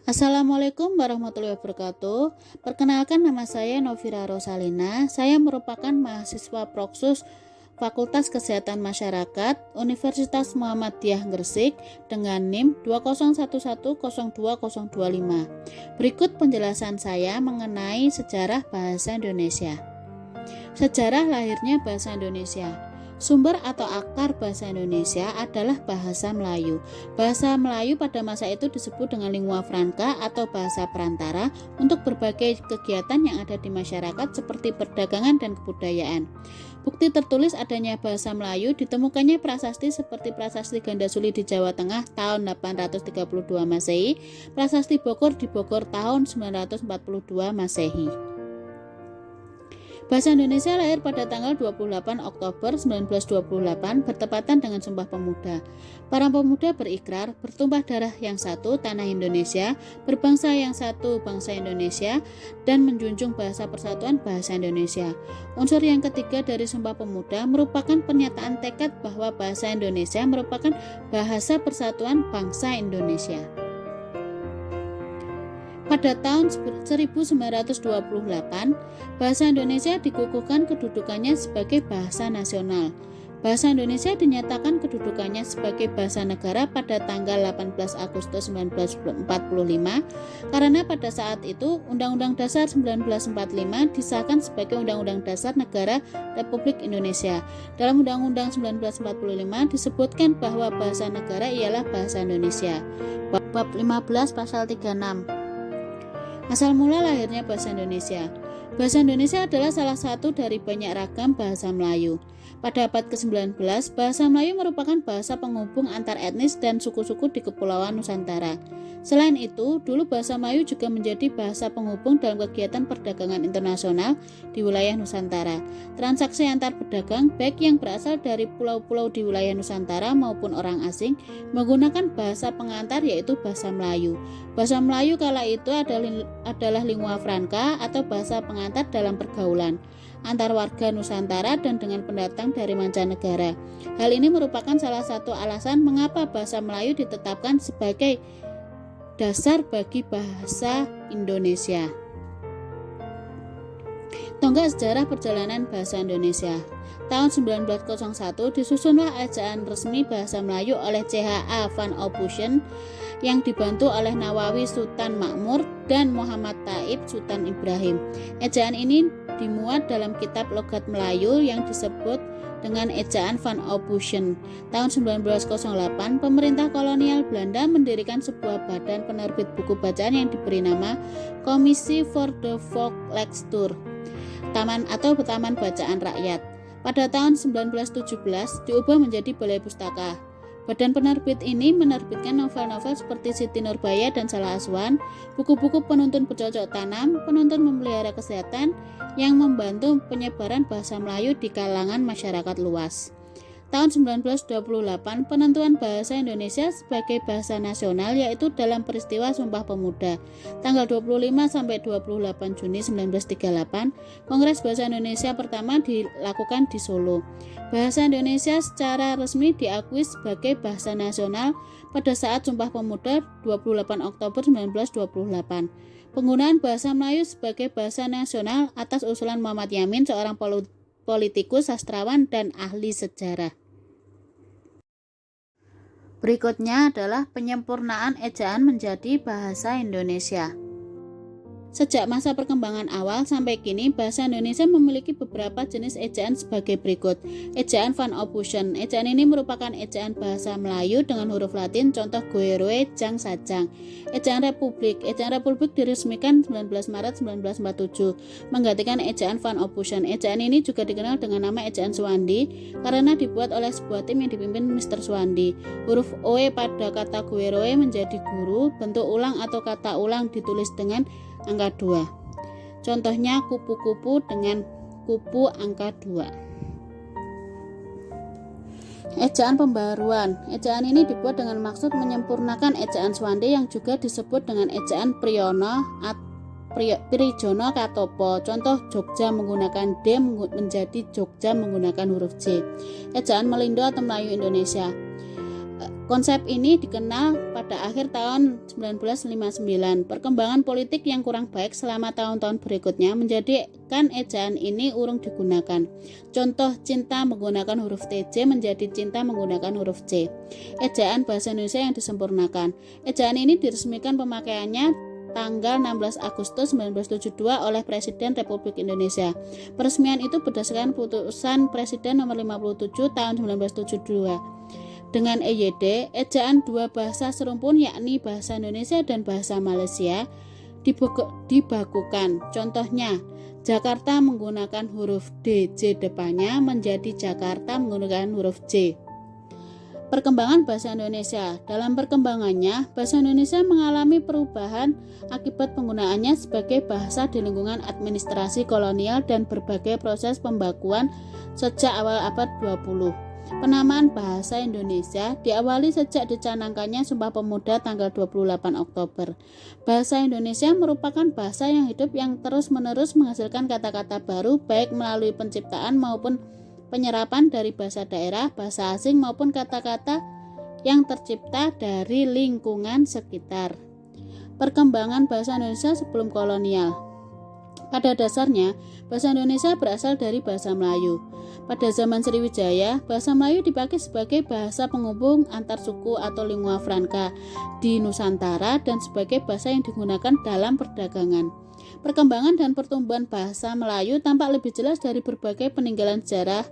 Assalamualaikum warahmatullahi wabarakatuh. Perkenalkan, nama saya Novira Rosalina. Saya merupakan mahasiswa Proksus Fakultas Kesehatan Masyarakat Universitas Muhammadiyah Gresik dengan NIM 201102025. Berikut penjelasan saya mengenai sejarah bahasa Indonesia. Sejarah lahirnya bahasa Indonesia. Sumber atau akar bahasa Indonesia adalah bahasa Melayu. Bahasa Melayu pada masa itu disebut dengan lingua franca atau bahasa perantara untuk berbagai kegiatan yang ada di masyarakat seperti perdagangan dan kebudayaan. Bukti tertulis adanya bahasa Melayu ditemukannya prasasti seperti Prasasti Gandasuli di Jawa Tengah tahun 832 Masehi, Prasasti Bogor di Bogor tahun 942 Masehi. Bahasa Indonesia lahir pada tanggal 28 Oktober 1928 bertepatan dengan Sumpah Pemuda. Para pemuda berikrar bertumpah darah yang satu, tanah Indonesia, berbangsa yang satu, bangsa Indonesia, dan menjunjung bahasa persatuan bahasa Indonesia. Unsur yang ketiga dari Sumpah Pemuda merupakan pernyataan tekad bahwa bahasa Indonesia merupakan bahasa persatuan bangsa Indonesia. Pada tahun 1928, bahasa Indonesia dikukuhkan kedudukannya sebagai bahasa nasional. Bahasa Indonesia dinyatakan kedudukannya sebagai bahasa negara pada tanggal 18 Agustus 1945 karena pada saat itu Undang-Undang Dasar 1945 disahkan sebagai Undang-Undang Dasar Negara Republik Indonesia. Dalam Undang-Undang 1945 disebutkan bahwa bahasa negara ialah bahasa Indonesia. Bab 15 pasal 36. Asal mula lahirnya bahasa Indonesia. Bahasa Indonesia adalah salah satu dari banyak ragam bahasa Melayu. Pada abad ke-19, bahasa Melayu merupakan bahasa penghubung antar etnis dan suku-suku di Kepulauan Nusantara. Selain itu, dulu bahasa Melayu juga menjadi bahasa penghubung dalam kegiatan perdagangan internasional di wilayah Nusantara. Transaksi antar pedagang, baik yang berasal dari pulau-pulau di wilayah Nusantara maupun orang asing, menggunakan bahasa pengantar yaitu bahasa Melayu. Bahasa Melayu kala itu adalah lingua franca atau bahasa pengantar dalam pergaulan antar warga Nusantara dan dengan pendatang dari mancanegara. Hal ini merupakan salah satu alasan mengapa bahasa Melayu ditetapkan sebagai dasar bagi bahasa Indonesia. Tonggak sejarah perjalanan bahasa Indonesia. Tahun 1901 disusunlah ejaan resmi bahasa Melayu oleh CH.A. van Ophuijsen yang dibantu oleh Nawawi Sultan Makmur dan Muhammad Taib Sultan Ibrahim. Ejaan ini dimuat dalam kitab logat Melayu yang disebut dengan ejaan van Ophuijsen. Tahun 1908, pemerintah kolonial Belanda mendirikan sebuah badan penerbit buku bacaan yang diberi nama Kommissie voor de Volkslectuur, Taman Bacaan Rakyat. Pada tahun 1917 diubah menjadi Balai Pustaka. Badan penerbit ini menerbitkan novel-novel seperti Siti Nurbaya dan Salah Aswan, buku-buku penuntun bercocok tanam, penuntun memelihara kesehatan yang membantu penyebaran bahasa Melayu di kalangan masyarakat luas. Tahun 1928 penentuan bahasa Indonesia sebagai bahasa nasional yaitu dalam peristiwa Sumpah Pemuda. Tanggal 25 sampai 28 Juni 1938, Kongres Bahasa Indonesia pertama dilakukan di Solo. Bahasa Indonesia secara resmi diakui sebagai bahasa nasional pada saat Sumpah Pemuda 28 Oktober 1928. Penggunaan bahasa Melayu sebagai bahasa nasional atas usulan Muhammad Yamin, seorang politikus, sastrawan, dan ahli sejarah. Berikutnya adalah penyempurnaan ejaan menjadi bahasa Indonesia. Sejak masa perkembangan awal sampai kini, bahasa Indonesia memiliki beberapa jenis ejaan sebagai berikut. Ejaan van Ophuijsen. Ejaan ini merupakan ejaan bahasa Melayu dengan huruf Latin, contoh Goeroe, Jang, Sajang. Ejaan Republik. Ejaan Republik diresmikan 19 Maret 1947, menggantikan ejaan van Ophuijsen. Ejaan ini juga dikenal dengan nama ejaan Suwandi karena dibuat oleh sebuah tim yang dipimpin Mr. Suwandi. Huruf Oe pada kata Goeroe menjadi guru, bentuk ulang atau kata ulang ditulis dengan angka 2. Contohnya kupu-kupu dengan kupu angka 2. Ejaan pembaruan. Ejaan ini dibuat dengan maksud menyempurnakan ejaan Suwandi yang juga disebut dengan ejaan Prijono Katopo. Contoh Jogja menggunakan D menjadi Jogja menggunakan huruf J. Ejaan Melindo atau Melayu Indonesia. Konsep ini dikenal pada akhir tahun 1959. Perkembangan politik yang kurang baik selama tahun-tahun berikutnya menjadikan ejaan ini urung digunakan. Contoh, cinta menggunakan huruf TJ menjadi cinta menggunakan huruf C. Ejaan bahasa Indonesia yang disempurnakan. Ejaan ini diresmikan pemakaiannya tanggal 16 Agustus 1972 oleh Presiden Republik Indonesia. Peresmian itu berdasarkan putusan Presiden nomor 57 tahun 1972. Dengan EYD, ejaan dua bahasa serumpun yakni bahasa Indonesia dan bahasa Malaysia dibakukan. Contohnya, Jakarta menggunakan huruf D, J depannya menjadi Jakarta menggunakan huruf J. Perkembangan bahasa Indonesia. Dalam perkembangannya, bahasa Indonesia mengalami perubahan akibat penggunaannya sebagai bahasa di lingkungan administrasi kolonial dan berbagai proses pembakuan sejak awal abad 20. Penamaan bahasa Indonesia diawali sejak dicanangkannya Sumpah Pemuda tanggal 28 Oktober. Bahasa Indonesia merupakan bahasa yang hidup yang terus-menerus menghasilkan kata-kata baru baik melalui penciptaan maupun penyerapan dari bahasa daerah, bahasa asing maupun kata-kata yang tercipta dari lingkungan sekitar. Perkembangan bahasa Indonesia sebelum kolonial. Pada dasarnya, bahasa Indonesia berasal dari bahasa Melayu. Pada zaman Sriwijaya, bahasa Melayu dipakai sebagai bahasa penghubung antar suku atau lingua franca di Nusantara dan sebagai bahasa yang digunakan dalam perdagangan. Perkembangan dan pertumbuhan bahasa Melayu tampak lebih jelas dari berbagai peninggalan sejarah.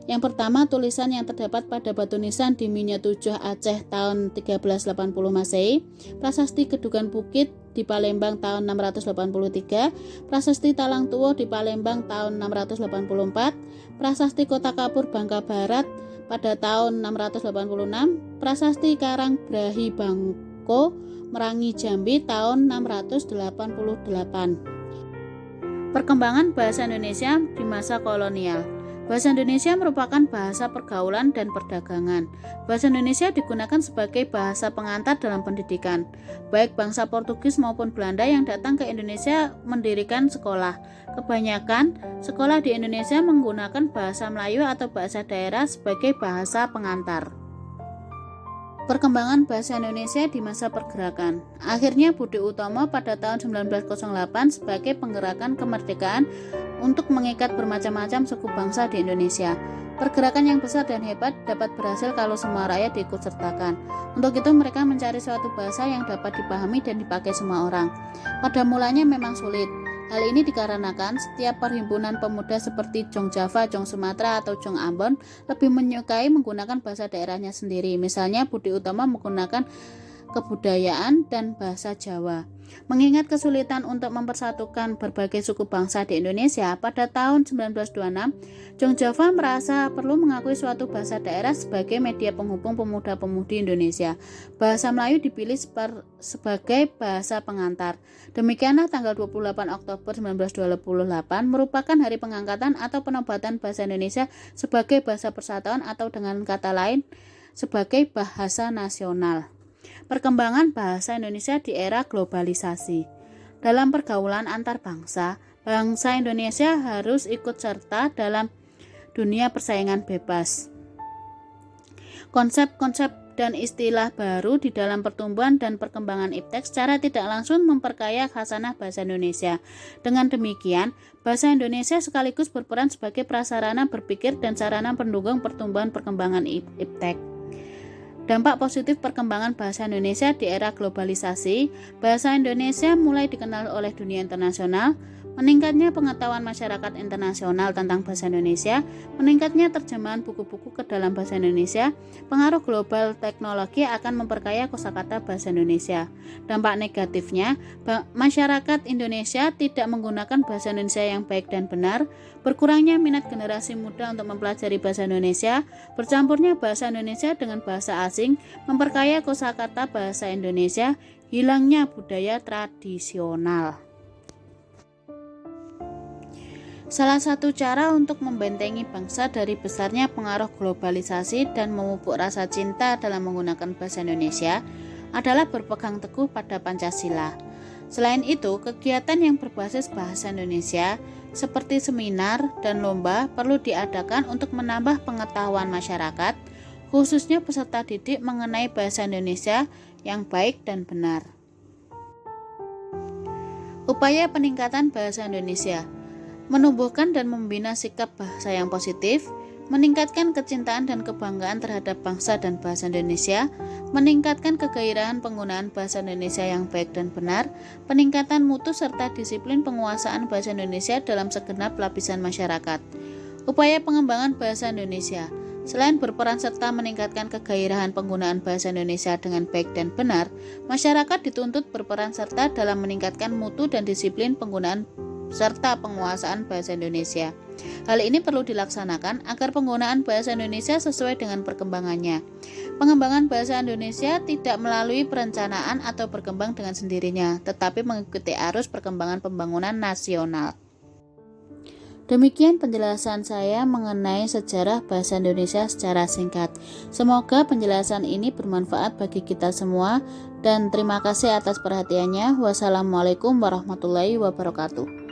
Yang pertama, tulisan yang terdapat pada batu nisan di Minyo 7 Aceh tahun 1380 Masehi, Prasasti Kedukan Bukit di Palembang tahun 683, Prasasti Talang Tuwo di Palembang tahun 684, Prasasti Kota Kapur Bangka Barat pada tahun 686, Prasasti Karang Brahi Bangko Merangi Jambi tahun 688. Perkembangan bahasa Indonesia di masa kolonial. Bahasa Indonesia merupakan bahasa pergaulan dan perdagangan. Bahasa Indonesia digunakan sebagai bahasa pengantar dalam pendidikan. Baik bangsa Portugis maupun Belanda yang datang ke Indonesia mendirikan sekolah. Kebanyakan sekolah di Indonesia menggunakan bahasa Melayu atau bahasa daerah sebagai bahasa pengantar. Perkembangan bahasa Indonesia di masa pergerakan. Akhirnya Budi Utomo pada tahun 1908 sebagai penggerakan kemerdekaan untuk mengikat bermacam-macam suku bangsa di Indonesia. Pergerakan yang besar dan hebat dapat berhasil kalau semua rakyat diikut sertakan. Untuk itu mereka mencari suatu bahasa yang dapat dipahami dan dipakai semua orang. Pada mulanya memang sulit. Hal ini dikarenakan setiap perhimpunan pemuda seperti Jong Java, Jong Sumatera, atau Jong Ambon lebih menyukai menggunakan bahasa daerahnya sendiri. Misalnya Budi Utomo menggunakan kebudayaan dan bahasa Jawa. Mengingat kesulitan untuk mempersatukan berbagai suku bangsa di Indonesia, pada tahun 1926, Jong Java merasa perlu mengakui suatu bahasa daerah sebagai media penghubung pemuda-pemudi Indonesia. Bahasa Melayu dipilih sebagai bahasa pengantar. Demikianlah tanggal 28 Oktober 1928 merupakan hari pengangkatan atau penobatan bahasa Indonesia sebagai bahasa persatuan atau dengan kata lain sebagai bahasa nasional. Perkembangan bahasa Indonesia di era globalisasi. Dalam pergaulan antar bangsa, bangsa Indonesia harus ikut serta dalam dunia persaingan bebas. Konsep-konsep dan istilah baru di dalam pertumbuhan dan perkembangan iptek secara tidak langsung memperkaya khasanah bahasa Indonesia. Dengan demikian, bahasa Indonesia sekaligus berperan sebagai prasarana berpikir dan sarana pendukung pertumbuhan perkembangan iptek. Dampak positif perkembangan bahasa Indonesia di era globalisasi. Bahasa Indonesia mulai dikenal oleh dunia internasional, meningkatnya pengetahuan masyarakat internasional tentang bahasa Indonesia, meningkatnya terjemahan buku-buku ke dalam bahasa Indonesia, pengaruh global teknologi akan memperkaya kosakata bahasa Indonesia. Dampak negatifnya, masyarakat Indonesia tidak menggunakan bahasa Indonesia yang baik dan benar, berkurangnya minat generasi muda untuk mempelajari bahasa Indonesia, bercampurnya bahasa Indonesia dengan bahasa asing, memperkaya kosakata bahasa Indonesia, hilangnya budaya tradisional. Salah satu cara untuk membentengi bangsa dari besarnya pengaruh globalisasi dan memupuk rasa cinta dalam menggunakan bahasa Indonesia adalah berpegang teguh pada Pancasila. Selain itu, kegiatan yang berbasis bahasa Indonesia seperti seminar dan lomba perlu diadakan untuk menambah pengetahuan masyarakat, khususnya peserta didik mengenai bahasa Indonesia yang baik dan benar. Upaya peningkatan bahasa Indonesia: menumbuhkan dan membina sikap bahasa yang positif, meningkatkan kecintaan dan kebanggaan terhadap bangsa dan bahasa Indonesia, meningkatkan kegairahan penggunaan bahasa Indonesia yang baik dan benar, peningkatan mutu serta disiplin penguasaan bahasa Indonesia dalam segenap lapisan masyarakat. Upaya pengembangan bahasa Indonesia: selain berperan serta meningkatkan kegairahan penggunaan bahasa Indonesia dengan baik dan benar, masyarakat dituntut berperan serta dalam meningkatkan mutu dan disiplin penggunaan serta penguasaan bahasa Indonesia. Hal ini perlu dilaksanakan agar penggunaan bahasa Indonesia sesuai dengan perkembangannya. Pengembangan bahasa Indonesia tidak melalui perencanaan atau berkembang dengan sendirinya, tetapi mengikuti arus perkembangan pembangunan nasional. Demikian penjelasan saya mengenai sejarah bahasa Indonesia secara singkat. Semoga penjelasan ini bermanfaat bagi kita semua dan terima kasih atas perhatiannya. Wassalamualaikum warahmatullahi wabarakatuh.